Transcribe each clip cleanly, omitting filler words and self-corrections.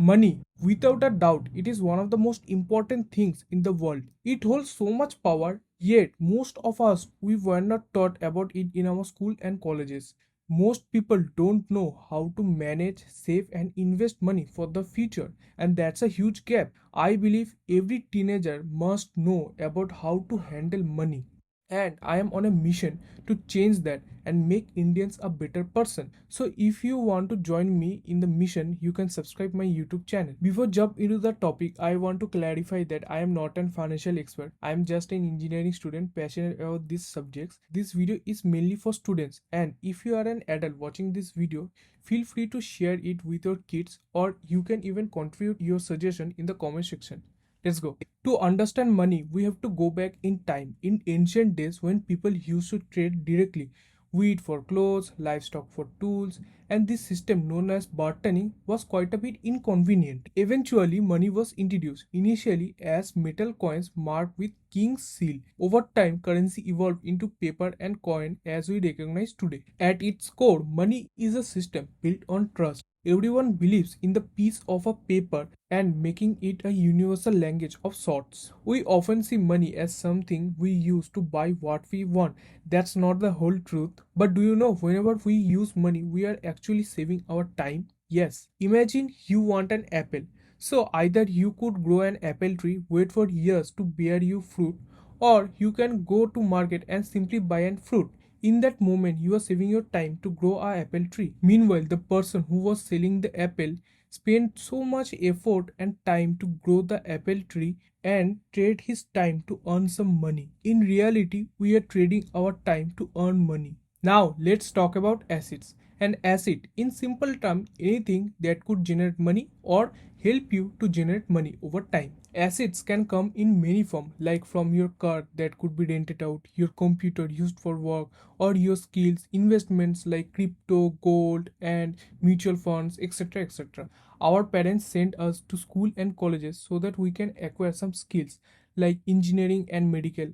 Money, without a doubt, it is one of the most important things in the world. It holds so much power, yet most of us we were not taught about it in our school and colleges. Most people don't know how to manage, save and invest money for the future, and that's a huge gap. I believe every teenager must know about how to handle money. And I am on a mission to change that and make Indians a better person. So if you want to join me in the mission, you can subscribe my YouTube channel. Before jump into the topic, I want to clarify that I am not an financial expert. I am just an engineering student passionate about these subjects. This video is mainly for students, and if you are an adult watching this video, feel free to share it with your kids, or you can even contribute your suggestion in the comment section. Let's go. To understand money, we have to go back in time. In ancient days, when people used to trade directly, wheat for clothes, livestock for tools, and this system known as bartering was quite a bit inconvenient. Eventually, money was introduced, initially as metal coins marked with king's seal. Over time, currency evolved into paper and coin as we recognize today. At its core, money is a system built on trust. Everyone believes in the piece of a paper and making it a universal language of sorts. We often see money as something we use to buy what we want. That's not the whole truth. But do you know, whenever we use money, we are actually saving our time? Yes. Imagine you want an apple. So either you could grow an apple tree, wait for years to bear you fruit, or you can go to market and simply buy an fruit. In that moment, you are saving your time to grow a apple tree. Meanwhile, the person who was selling the apple spent so much effort and time to grow the apple tree and trade his time to earn some money. In reality, we are trading our time to earn money. Now, let's talk about assets. An asset, in simple terms, anything that could generate money or help you to generate money over time. Assets can come in many forms, like from your car that could be rented out, your computer used for work, or your skills, investments like crypto, gold, and mutual funds, etc. etc. Our parents sent us to school and colleges so that we can acquire some skills like engineering and medical,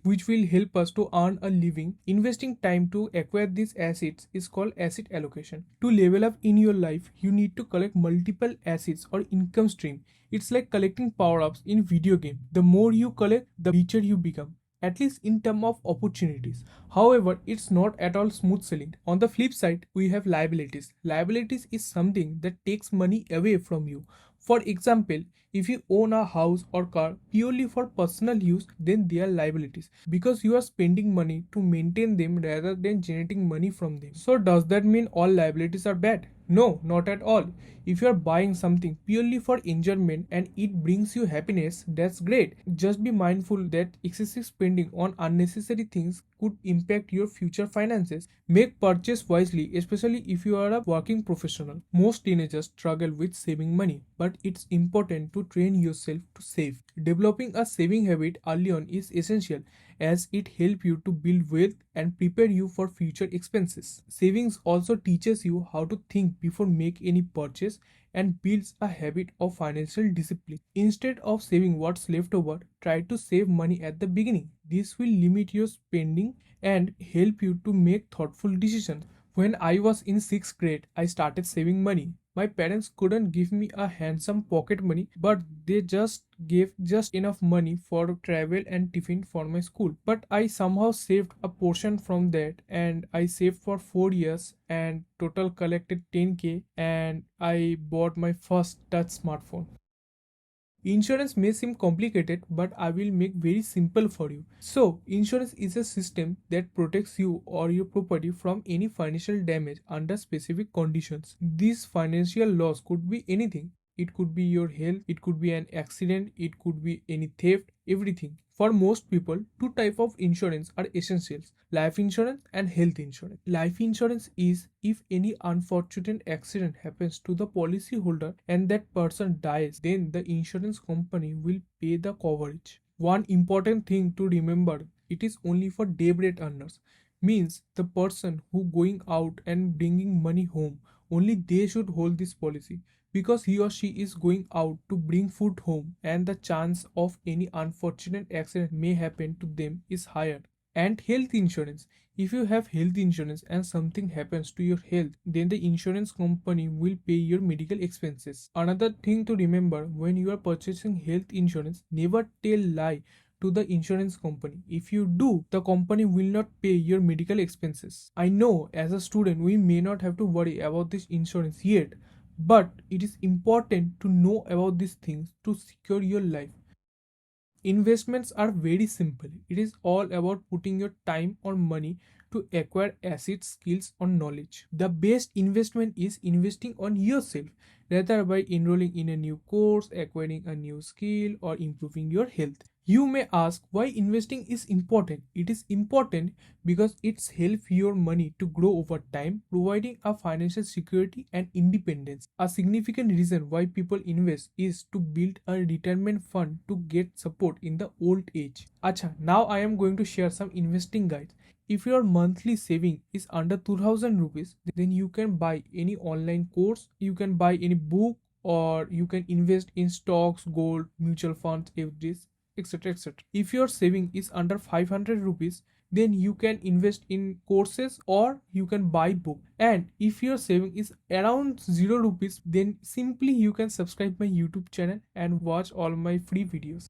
which will help us to earn a living. Investing time to acquire these assets is called asset allocation. To level up in your life, you need to collect multiple assets or income stream. It's like collecting power-ups in video game. The more you collect, the richer you become, at least in terms of opportunities. However, it's not at all smooth sailing. On the flip side, we have liabilities. Liabilities is something that takes money away from you. For example, if you own a house or car purely for personal use, then they are liabilities because you are spending money to maintain them rather than generating money from them. So, does that mean all liabilities are bad? No, not at all. If you are buying something purely for enjoyment and it brings you happiness, that's great. Just be mindful that excessive spending on unnecessary things could impact your future finances. Make purchase wisely, especially if you are a working professional. Most teenagers struggle with saving money, but it's important to train yourself to save. Developing a saving habit early on is essential as it helps you to build wealth and prepare you for future expenses. Savings also teaches you how to think before make any purchase and builds a habit of financial discipline. Instead of saving what's left over, try to save money at the beginning. This will limit your spending and help you to make thoughtful decisions. When I was in 6th grade, I started saving money. My parents couldn't give me a handsome pocket money, but they just gave just enough money for travel and tiffin for my school. But I somehow saved a portion from that, and I saved for 4 years and total collected 10k, and I bought my first touch smartphone. Insurance may seem complicated, but I will make very simple for you. So, insurance is a system that protects you or your property from any financial damage under specific conditions. This financial loss could be anything. It could be your health, it could be an accident, it could be any theft, everything. For most people, two types of insurance are essentials: life insurance and health insurance. Life insurance is if any unfortunate accident happens to the policyholder and that person dies, then the insurance company will pay the coverage. One important thing to remember, it is only for day rate earners. Means the person who going out and bringing money home, only they should hold this policy because he or she is going out to bring food home and the chance of any unfortunate accident may happen to them is higher. And health insurance. If you have health insurance and something happens to your health, then the insurance company will pay your medical expenses. Another thing to remember when you are purchasing health insurance, never tell lie to the insurance company. If you do, the company will not pay your medical expenses. I know as a student we may not have to worry about this insurance yet, but it is important to know about these things to secure your life. Investments are very simple. It is all about putting your time or money to acquire assets, skills, or knowledge. The best investment is investing on yourself, rather by enrolling in a new course, acquiring a new skill, or improving your health. You may ask why investing is important. It is important because it's help your money to grow over time, providing a financial security and independence. A significant reason why people invest is to build a retirement fund to get support in the old age. Acha, now I am going to share some investing guides. If your monthly saving is under 2000 rupees, then you can buy any online course, you can buy any book, or you can invest in stocks, gold, mutual funds, FDs, etc. etc. If your saving is under 500 rupees, then you can invest in courses or you can buy book. And if your saving is around 0 rupees, then simply you can subscribe my YouTube channel and watch all my free videos.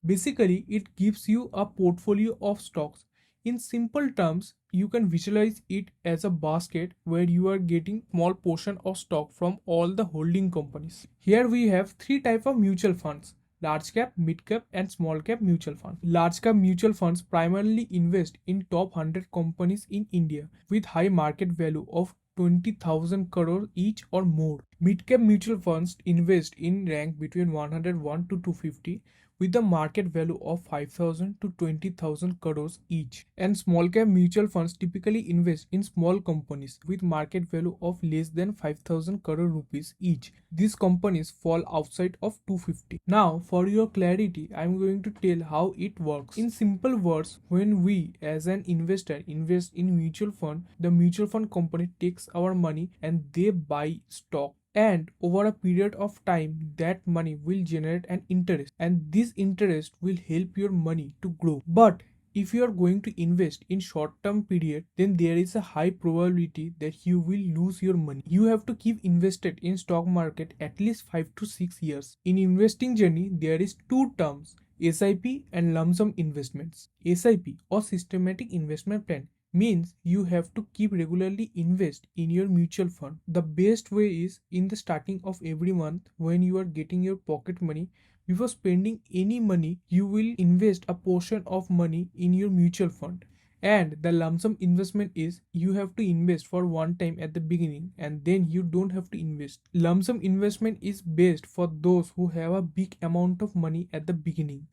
Basically, it gives you a portfolio of stocks. In simple terms, you can visualize it as a basket where you are getting small portion of stock from all the holding companies. Here we have three types of mutual funds: large cap, mid cap, and small cap mutual funds. Large cap mutual funds primarily invest in top 100 companies in India with high market value of 20,000 crore each or more. Mid cap mutual funds invest in rank between 101 to 250 with a market value of 5,000 to 20,000 crores each. And small cap mutual funds typically invest in small companies with market value of less than 5,000 crore rupees each. These companies fall outside of 250. Now, for your clarity, I am going to tell how it works. In simple words, when we as an investor invest in mutual fund, the mutual fund company takes our money and they buy stock, and over a period of time that money will generate an interest, and this interest will help your money to grow. But if you are going to invest in short term period, then there is a high probability that you will lose your money. You have to keep invested in stock market at least 5 to 6 years. In investing journey there is two terms: SIP and lump sum investments. SIP or systematic investment plan means you have to keep regularly invest in your mutual fund. The best way is in the starting of every month when you are getting your pocket money. Before spending any money, you will invest a portion of money in your mutual fund. And the lump sum investment is you have to invest for one time at the beginning and then you don't have to invest. Lump sum investment is best for those who have a big amount of money at the beginning.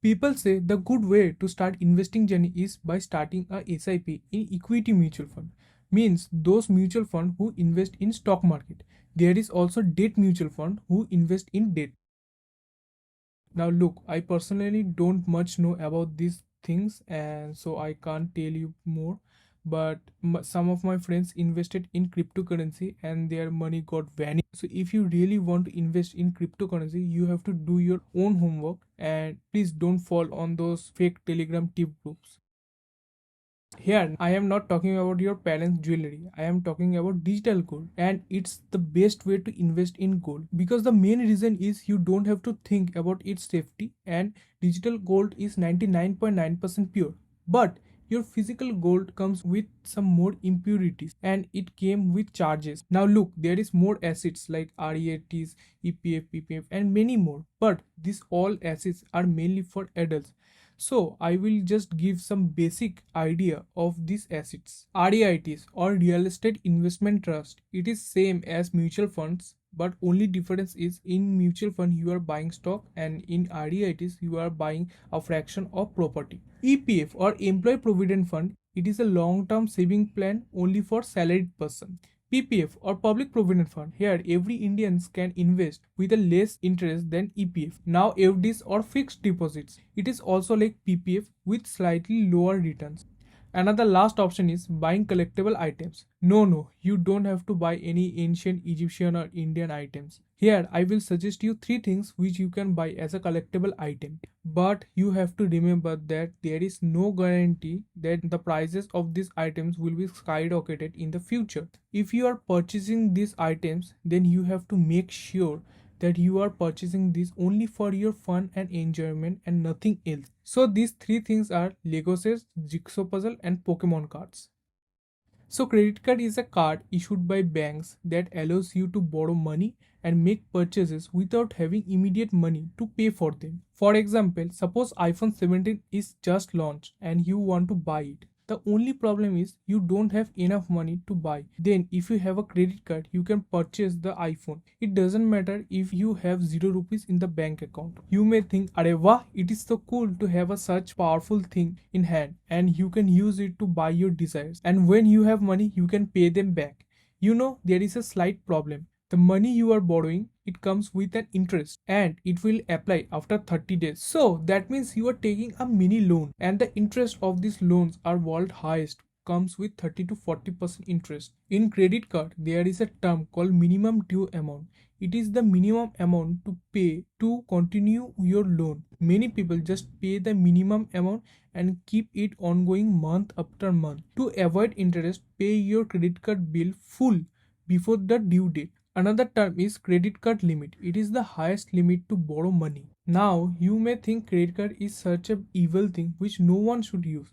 People say the good way to start investing journey is by starting a SIP in equity mutual fund. Means those mutual fund who invest in stock market. There is also debt mutual fund who invest in debt. Now look, I personally don't much know about these things and so I can't tell you more. But some of my friends invested in cryptocurrency and their money got vanished. So if you really want to invest in cryptocurrency, you have to do your own homework and please don't fall on those fake Telegram tip groups. Here, I am not talking about your parents' jewelry. I am talking about digital gold, and it's the best way to invest in gold because the main reason is you don't have to think about its safety, and digital gold is 99.9% pure. But your physical gold comes with some more impurities and it came with charges. Now look, there is more assets like REATs, EPF, PPF and many more. But these all assets are mainly for adults. So I will just give some basic idea of these assets. REITs or real estate investment trust. It is same as mutual funds, but only difference is in mutual fund you are buying stock and in REITs you are buying a fraction of property. EPF or employee provident fund, it is a long term saving plan only for salaried person. PPF or Public Provident Fund. Here, every Indians can invest with a less interest than EPF. Now, FDs or fixed deposits. It is also like PPF with slightly lower returns. Another last option is buying collectible items. No, you don't have to buy any ancient Egyptian or Indian items. Here, I will suggest you 3 things which you can buy as a collectible item. But you have to remember that there is no guarantee that the prices of these items will be skyrocketed in the future. If you are purchasing these items, then you have to make sure that you are purchasing this only for your fun and enjoyment and nothing else. So these 3 things are Lego sets, jigsaw puzzle and Pokemon cards. So credit card is a card issued by banks that allows you to borrow money and make purchases without having immediate money to pay for them. For example, suppose iPhone 17 is just launched and you want to buy it. The only problem is you don't have enough money to buy. Then if you have a credit card, you can purchase the iPhone. It doesn't matter if you have 0 rupees in the bank account. You may think, Are wah, it is so cool to have a such powerful thing in hand and you can use it to buy your desires. And when you have money, you can pay them back. There is a slight problem. The money you are borrowing, it comes with an interest and it will apply after 30 days. So that means you are taking a mini loan and the interest of these loans are world highest, comes with 30 to 40% interest. In credit card, there is a term called minimum due amount. It is the minimum amount to pay to continue your loan. Many people just pay the minimum amount and keep it ongoing month after month. To avoid interest, pay your credit card bill full before the due date. Another term is credit card limit. It is the highest limit to borrow money. Now, you may think credit card is such an evil thing which no one should use.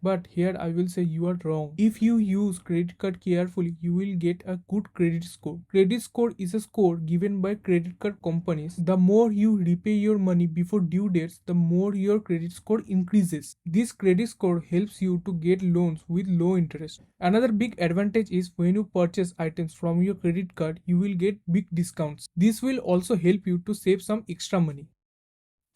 But here I will say you are wrong. If you use credit card carefully, you will get a good credit score. Credit score is a score given by credit card companies. The more you repay your money before due dates, the more your credit score increases. This credit score helps you to get loans with low interest. Another big advantage is when you purchase items from your credit card, you will get big discounts. This will also help you to save some extra money.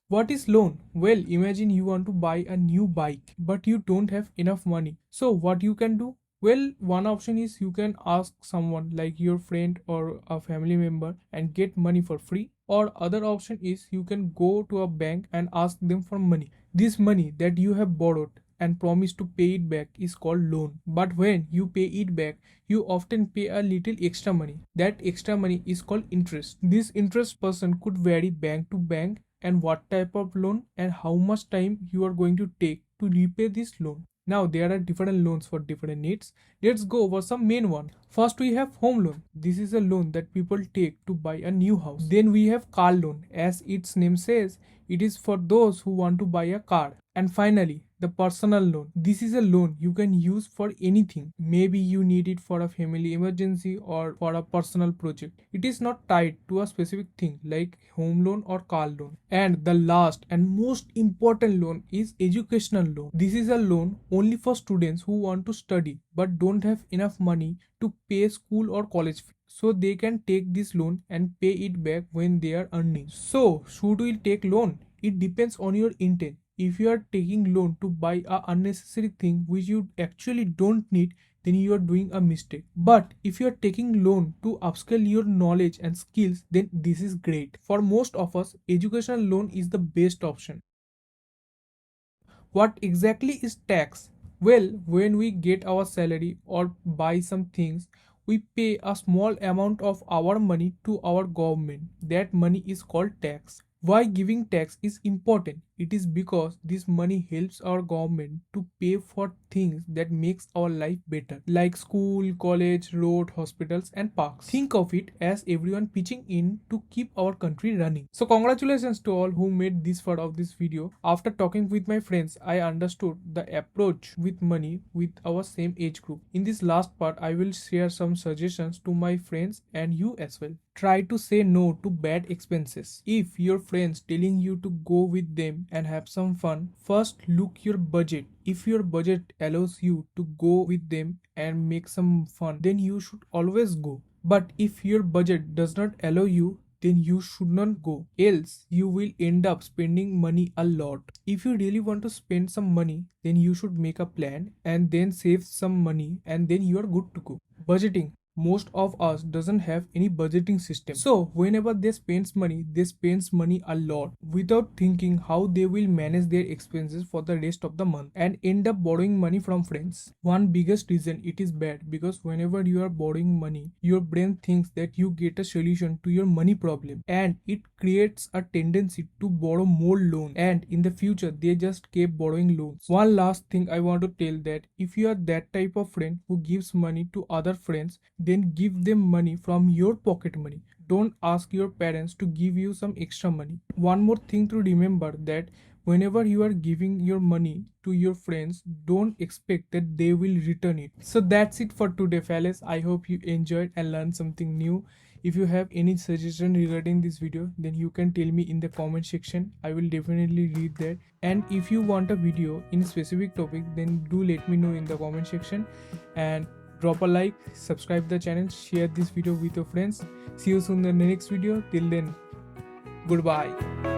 What is loan? Well, imagine you want to buy a new bike, but you don't have enough money. So what you can do? Well, one option is you can ask someone like your friend or a family member and get money for free. Or other option is you can go to a bank and ask them for money. This money that you have borrowed and promise to pay it back is called loan. But when you pay it back, you often pay a little extra money. That extra money is called interest. This interest person could vary bank to bank and what type of loan and how much time you are going to take to repay this loan. Now there are different loans for different needs. Let's go over some main one. First we have home loan. This is a loan that people take to buy a new house. Then we have car loan. As its name says, it is for those who want to buy a car. And finally, the personal loan. This is a loan you can use for anything. Maybe you need it for a family emergency or for a personal project. It is not tied to a specific thing like home loan or car loan. And the last and most important loan is educational loan. This is a loan only for students who want to study but don't have enough money to pay school or college fee. So they can take this loan and pay it back when they are earning. So should we take loan? It depends on your intent. If you are taking loan to buy a unnecessary thing which you actually don't need, then you are doing a mistake. But if you are taking loan to upscale your knowledge and skills, then this is great. For most of us, educational loan is the best option. What exactly is tax? Well, when we get our salary or buy some things, we pay a small amount of our money to our government. That money is called tax. Why giving tax is important? It is because this money helps our government to pay for things that makes our life better, like school, college, road, hospitals and parks. Think of it as everyone pitching in to keep our country running. So congratulations to all who made this part of this video. After talking with my friends, I understood the approach with money with our same age group. In this last part, I will share some suggestions to my friends and you as well. Try to say no to bad expenses. If your friends telling you to go with them and have some fun, first look your budget. If your budget allows you to go with them and make some fun, then you should always go. But if your budget does not allow you, then you should not go. Else, you will end up spending money a lot. If you really want to spend some money, then you should make a plan and then save some money and then you are good to go. Budgeting. most of us doesn't have any budgeting system. So whenever they spends money a lot without thinking how they will manage their expenses for the rest of the month and end up borrowing money from friends. One biggest reason it is bad because whenever you are borrowing money, your brain thinks that you get a solution to your money problem and it creates a tendency to borrow more loans, and in the future they just keep borrowing loans. One last thing I want to tell, that if you are that type of friend who gives money to other friends, then give them money from your pocket money. Don't ask your parents to give you some extra money. One more thing to remember, that whenever you are giving your money to your friends, don't expect that they will return it. So that's it for today, fellas. I hope you enjoyed and learned something new. If you have any suggestion regarding this video, then you can tell me in the comment section. I will definitely read that. And if you want a video in specific topic, then do let me know in the comment section. And drop a like, subscribe the channel, share this video with your friends. See you soon in the next video. Till then, goodbye.